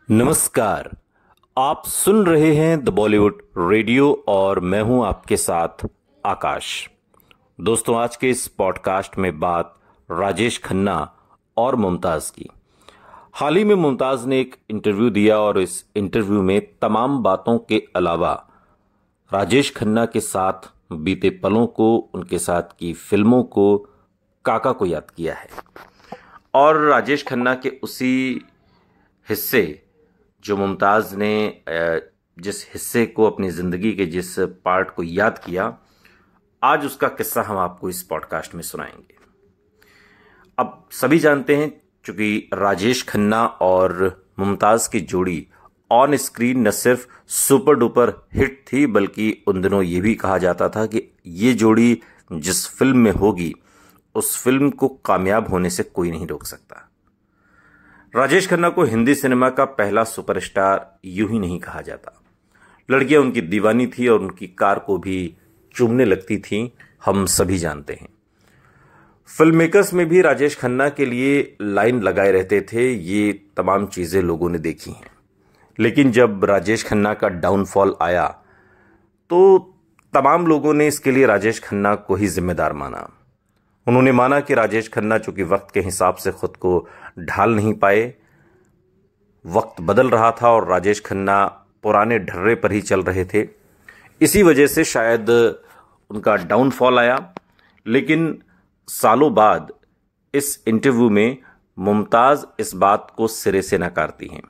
नमस्कार। आप सुन रहे हैं द बॉलीवुड रेडियो और मैं हूं आपके साथ आकाश। दोस्तों, आज के इस पॉडकास्ट में बात राजेश खन्ना और मुमताज की। हाल ही में मुमताज ने एक इंटरव्यू दिया और इस इंटरव्यू में तमाम बातों के अलावा राजेश खन्ना के साथ बीते पलों को, उनके साथ की फिल्मों को, काका को याद किया है। और राजेश खन्ना के उसी हिस्से जो मुमताज ने जिस हिस्से को, अपनी जिंदगी के जिस पार्ट को याद किया, आज उसका किस्सा हम आपको इस पॉडकास्ट में सुनाएंगे। अब सभी जानते हैं, चूंकि राजेश खन्ना और मुमताज की जोड़ी ऑन स्क्रीन न सिर्फ सुपर डुपर हिट थी, बल्कि उन दिनों ये भी कहा जाता था कि ये जोड़ी जिस फिल्म में होगी उस फिल्म को कामयाब होने से कोई नहीं रोक सकता। राजेश खन्ना को हिंदी सिनेमा का पहला सुपरस्टार यूं ही नहीं कहा जाता। लड़कियां उनकी दीवानी थी और उनकी कार को भी चूमने लगती थीं, हम सभी जानते हैं। फिल्म मेकर्स में भी राजेश खन्ना के लिए लाइन लगाए रहते थे, ये तमाम चीजें लोगों ने देखी हैं। लेकिन जब राजेश खन्ना का डाउनफॉल आया तो तमाम लोगों ने इसके लिए राजेश खन्ना को ही जिम्मेदार माना। उन्होंने माना कि राजेश खन्ना चूंकि वक्त के हिसाब से खुद को ढाल नहीं पाए, वक्त बदल रहा था और राजेश खन्ना पुराने ढर्रे पर ही चल रहे थे, इसी वजह से शायद उनका डाउनफॉल आया। लेकिन सालों बाद इस इंटरव्यू में मुमताज इस बात को सिरे से नकारती हैं।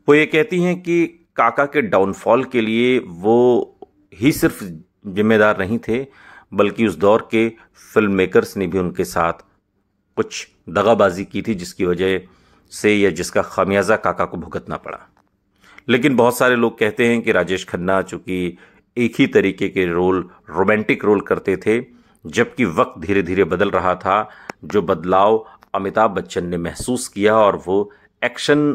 वो ये कहती हैं कि काका के डाउनफॉल के लिए वो ही सिर्फ जिम्मेदार नहीं थे, बल्कि उस दौर के फिल्म मेकर्स ने भी उनके साथ कुछ दगाबाजी की थी, जिसकी वजह से या जिसका खामियाजा काका को भुगतना पड़ा। लेकिन बहुत सारे लोग कहते हैं कि राजेश खन्ना चूंकि एक ही तरीके के रोल, रोमांटिक रोल करते थे, जबकि वक्त धीरे धीरे बदल रहा था, जो बदलाव अमिताभ बच्चन ने महसूस किया और वो एक्शन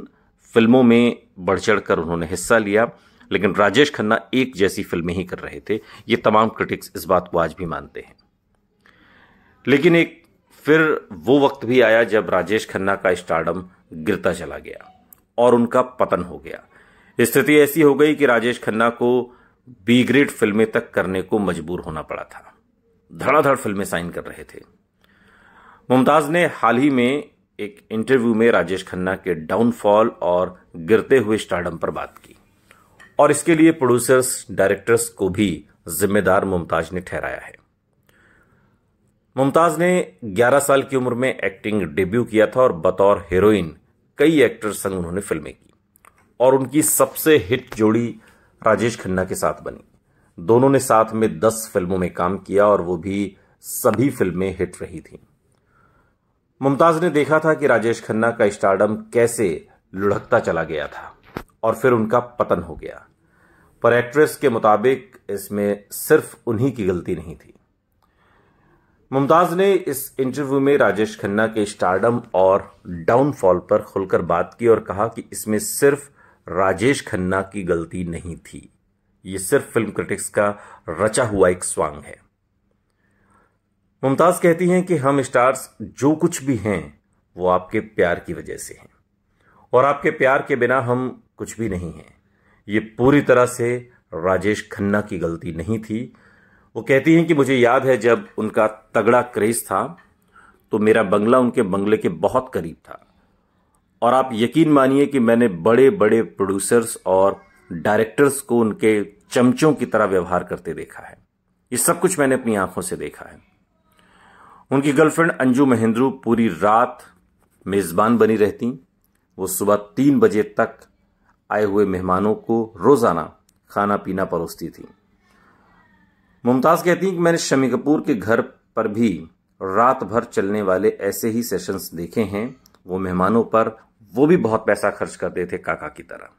फिल्मों में बढ़ चढ़ कर उन्होंने हिस्सा लिया। लेकिन राजेश खन्ना एक जैसी फिल्में ही कर रहे थे, ये तमाम क्रिटिक्स इस बात को आज भी मानते हैं। लेकिन एक फिर वो वक्त भी आया जब राजेश खन्ना का स्टारडम गिरता चला गया और उनका पतन हो गया। स्थिति ऐसी हो गई कि राजेश खन्ना को बी ग्रेड फिल्में तक करने को मजबूर होना पड़ा था। धड़ाधड़ फिल्में साइन कर रहे थे। मुमताज ने हाल ही में एक इंटरव्यू में राजेश खन्ना के डाउनफॉल और गिरते हुए स्टारडम पर बात की और इसके लिए प्रोड्यूसर्स, डायरेक्टर्स को भी जिम्मेदार मुमताज ने ठहराया है। मुमताज ने 11 साल की उम्र में एक्टिंग डेब्यू किया था और बतौर हीरोइन कई एक्टर्स संग उन्होंने फिल्में की और उनकी सबसे हिट जोड़ी राजेश खन्ना के साथ बनी। दोनों ने साथ में 10 फिल्मों में काम किया और वो भी सभी फिल्में हिट रही थी। मुमताज ने देखा था कि राजेश खन्ना का स्टारडम कैसे लुढ़कता चला गया था और फिर उनका पतन हो गया, पर एक्ट्रेस के मुताबिक इसमें सिर्फ उन्हीं की गलती नहीं थी। मुमताज ने इस इंटरव्यू में राजेश खन्ना के स्टारडम और डाउनफॉल पर खुलकर बात की और कहा कि इसमें सिर्फ राजेश खन्ना की गलती नहीं थी, ये सिर्फ फिल्म क्रिटिक्स का रचा हुआ एक स्वांग है। मुमताज कहती हैं कि हम स्टार्स जो कुछ भी हैं वो आपके प्यार की वजह से हैं और आपके प्यार के बिना हम कुछ भी नहीं हैं। ये पूरी तरह से राजेश खन्ना की गलती नहीं थी। वो कहती हैं कि मुझे याद है जब उनका तगड़ा क्रेज था तो मेरा बंगला उनके बंगले के बहुत करीब था और आप यकीन मानिए कि मैंने बड़े बड़े प्रोड्यूसर्स और डायरेक्टर्स को उनके चमचों की तरह व्यवहार करते देखा है। ये सब कुछ मैंने अपनी आंखों से देखा है। उनकी गर्लफ्रेंड अंजू महेंद्रू पूरी रात मेजबान बनी रहती। वो सुबह 3 बजे तक आए हुए मेहमानों को रोजाना खाना पीना परोसती थी। मुमताज कहती हैं कि मैंने शम्मी कपूर के घर पर भी रात भर चलने वाले ऐसे ही सेशंस देखे हैं। वो मेहमानों पर वो भी बहुत पैसा खर्च करते थे काका की तरह।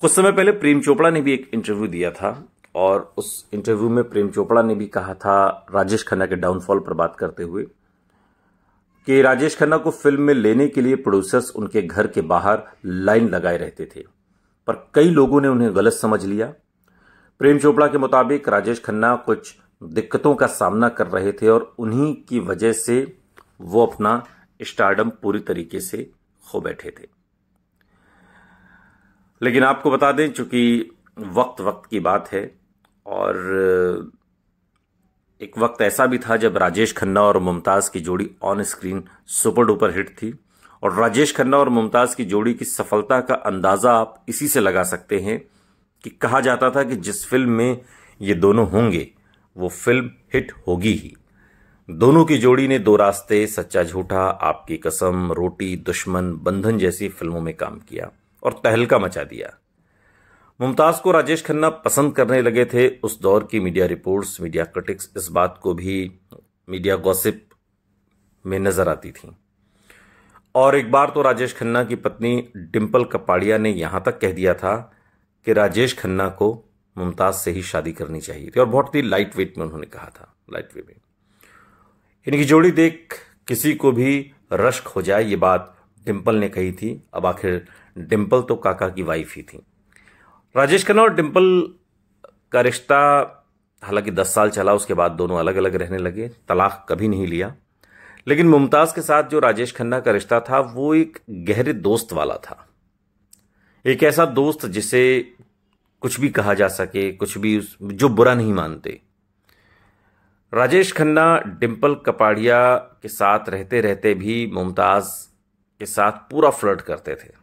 कुछ समय पहले प्रेम चोपड़ा ने भी एक इंटरव्यू दिया था और उस इंटरव्यू में प्रेम चोपड़ा ने भी कहा था राजेश खन्ना के डाउनफॉल पर बात करते हुए कि राजेश खन्ना को फिल्म में लेने के लिए प्रोड्यूसर्स उनके घर के बाहर लाइन लगाए रहते थे, पर कई लोगों ने उन्हें गलत समझ लिया। प्रेम चोपड़ा के मुताबिक राजेश खन्ना कुछ दिक्कतों का सामना कर रहे थे और उन्हीं की वजह से वो अपना स्टारडम पूरी तरीके से खो बैठे थे। लेकिन आपको बता दें, चूंकि वक्त वक्त की बात है और एक वक्त ऐसा भी था जब राजेश खन्ना और मुमताज की जोड़ी on screen super duper hit थी। और राजेश खन्ना और मुमताज की जोड़ी की सफलता का अंदाजा आप इसी से लगा सकते हैं कि कहा जाता था कि जिस फिल्म में ये दोनों होंगे वो फिल्म हिट होगी ही। दोनों की जोड़ी ने दो रास्ते, सच्चा झूठा, आपकी कसम, रोटी, दुश्मन, बंधन जैसी फिल्मों में काम किया और तहलका मचा दिया। मुमताज को राजेश खन्ना पसंद करने लगे थे। उस दौर की मीडिया रिपोर्ट्स, मीडिया क्रिटिक्स इस बात को भी मीडिया गॉसिप में नजर आती थी। और एक बार तो राजेश खन्ना की पत्नी डिंपल कपाड़िया ने यहां तक कह दिया था कि राजेश खन्ना को मुमताज से ही शादी करनी चाहिए थी। और बहुत ही लाइट वेट में उन्होंने कहा था, लाइट वे में। इनकी जोड़ी देख किसी को भी रश्क हो जाए, ये बात डिंपल ने कही थी। अब आखिर डिंपल तो काका की वाइफ ही थी। राजेश खन्ना और डिंपल का रिश्ता हालांकि 10 साल चला, उसके बाद दोनों अलग अलग रहने लगे, तलाक कभी नहीं लिया। लेकिन मुमताज के साथ जो राजेश खन्ना का रिश्ता था वो एक गहरे दोस्त वाला था। एक ऐसा दोस्त जिसे कुछ भी कहा जा सके, कुछ भी, जो बुरा नहीं मानते। राजेश खन्ना डिंपल कपाड़िया के साथ रहते रहते भी मुमताज के साथ पूरा फ्लर्ट करते थे।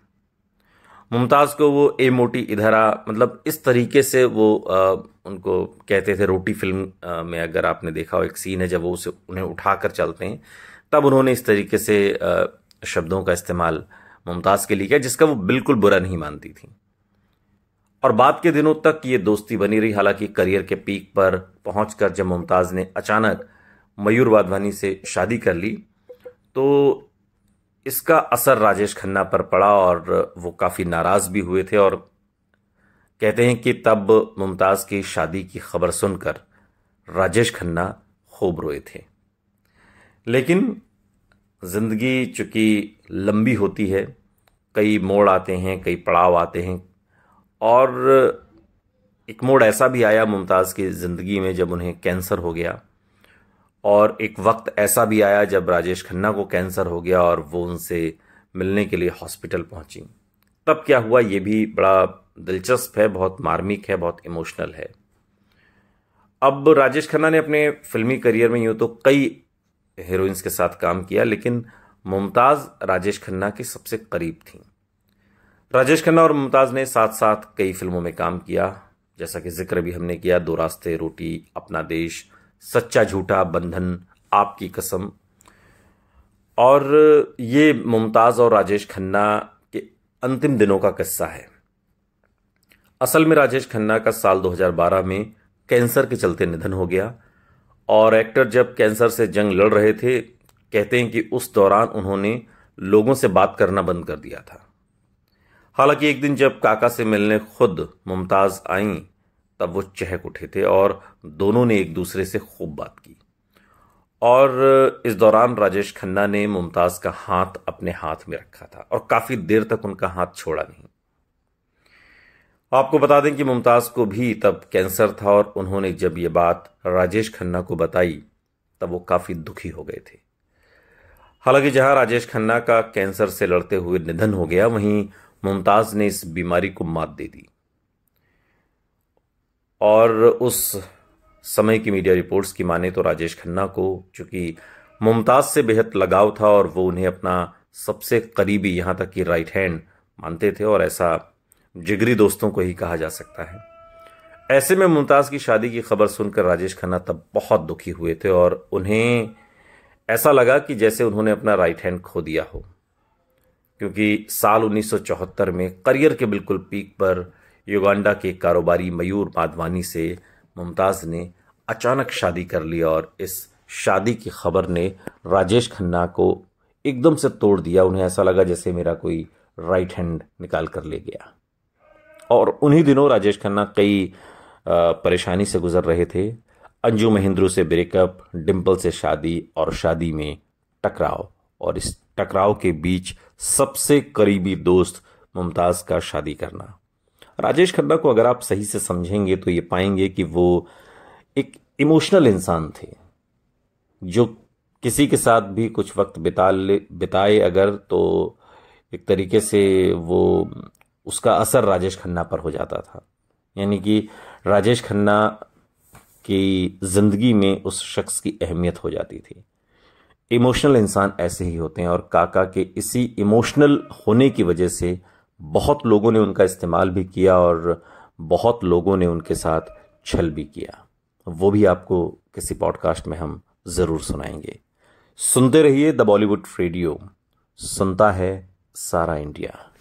मुमताज को वो ए मोटी इधर आ, मतलब इस तरीके से वो उनको कहते थे। रोटी फिल्म में अगर आपने देखा हो, एक सीन है जब वो उसे उन्हें उठाकर चलते हैं, तब उन्होंने इस तरीके से शब्दों का इस्तेमाल मुमताज के लिए किया, जिसका वो बिल्कुल बुरा नहीं मानती थी। और बाद के दिनों तक ये दोस्ती बनी रही। हालांकि करियर के पीक पर पहुंचकर जब मुमताज ने अचानक मयूर वाधवानी से शादी कर ली तो इसका असर राजेश खन्ना पर पड़ा और वो काफी नाराज भी हुए थे। और कहते हैं कि तब मुमताज की शादी की खबर सुनकर राजेश खन्ना खूब रोए थे। लेकिन जिंदगी चूंकि लंबी होती है, कई मोड़ आते हैं, कई पड़ाव आते हैं। और एक मोड़ ऐसा भी आया मुमताज की जिंदगी में जब उन्हें कैंसर हो गया। और एक वक्त ऐसा भी आया जब राजेश खन्ना को कैंसर हो गया और वो उनसे मिलने के लिए हॉस्पिटल पहुंची। तब क्या हुआ ये भी बड़ा दिलचस्प है, बहुत मार्मिक है, बहुत इमोशनल है। अब राजेश खन्ना ने अपने फिल्मी करियर में यूं तो कई हीरोइंस के साथ काम किया, लेकिन मुमताज राजेश खन्ना के सबसे करीब थी। राजेश खन्ना और मुमताज ने साथ साथ कई फिल्मों में काम किया, जैसा कि जिक्र भी हमने किया, दो रास्ते, रोटी, अपना देश, सच्चा झूठा, बंधन, आपकी कसम। और ये मुमताज और राजेश खन्ना के अंतिम दिनों का किस्सा है। असल में राजेश खन्ना का साल 2012 में कैंसर के चलते निधन हो गया। और एक्टर जब कैंसर से जंग लड़ रहे थे, कहते हैं कि उस दौरान उन्होंने लोगों से बात करना बंद कर दिया था। हालांकि एक दिन जब काका से मिलने खुद मुमताज आईं, तब वो चहक उठे थे और दोनों ने एक दूसरे से खूब बात की। और इस दौरान राजेश खन्ना ने मुमताज का हाथ अपने हाथ में रखा था और काफी देर तक उनका हाथ छोड़ा नहीं। आपको बता दें कि मुमताज को भी तब कैंसर था और उन्होंने जब ये बात राजेश खन्ना को बताई तब वो काफी दुखी हो गए थे। हालांकि जहां राजेश खन्ना का कैंसर से लड़ते हुए निधन हो गया, वहीं मुमताज ने इस बीमारी को मात दे दी। और उस समय की मीडिया रिपोर्ट्स की माने तो राजेश खन्ना को चूंकि मुमताज से बेहद लगाव था और वो उन्हें अपना सबसे करीबी, यहां तक कि राइट हैंड मानते थे, और ऐसा जिगरी दोस्तों को ही कहा जा सकता है। ऐसे में मुमताज की शादी की खबर सुनकर राजेश खन्ना तब बहुत दुखी हुए थे और उन्हें ऐसा लगा कि जैसे उन्होंने अपना राइट हैंड खो दिया हो। क्योंकि साल 1974 में करियर के बिल्कुल पीक पर युगांडा के कारोबारी मयूर माधवानी से मुमताज ने अचानक शादी कर ली और इस शादी की खबर ने राजेश खन्ना को एकदम से तोड़ दिया। उन्हें ऐसा लगा जैसे मेरा कोई राइट हैंड निकाल कर ले गया। और उन्हीं दिनों राजेश खन्ना कई परेशानी से गुजर रहे थे। अंजू महेंद्रू से ब्रेकअप, डिंपल से शादी और शादी में टकराव, और इस टकराव के बीच सबसे करीबी दोस्त मुमताज का शादी करना। राजेश खन्ना को अगर आप सही से समझेंगे तो ये पाएंगे कि वो एक इमोशनल इंसान थे, जो किसी के साथ भी कुछ वक्त बिताए अगर, तो एक तरीके से वो उसका असर राजेश खन्ना पर हो जाता था। यानी कि राजेश खन्ना की जिंदगी में उस शख्स की अहमियत हो जाती थी। इमोशनल इंसान ऐसे ही होते हैं, और काका के इसी इमोशनल होने की वजह से बहुत लोगों ने उनका इस्तेमाल भी किया और बहुत लोगों ने उनके साथ छल भी किया। वो भी आपको किसी पॉडकास्ट में हम जरूर सुनाएंगे। सुनते रहिए द बॉलीवुड रेडियो, सुनता है सारा इंडिया।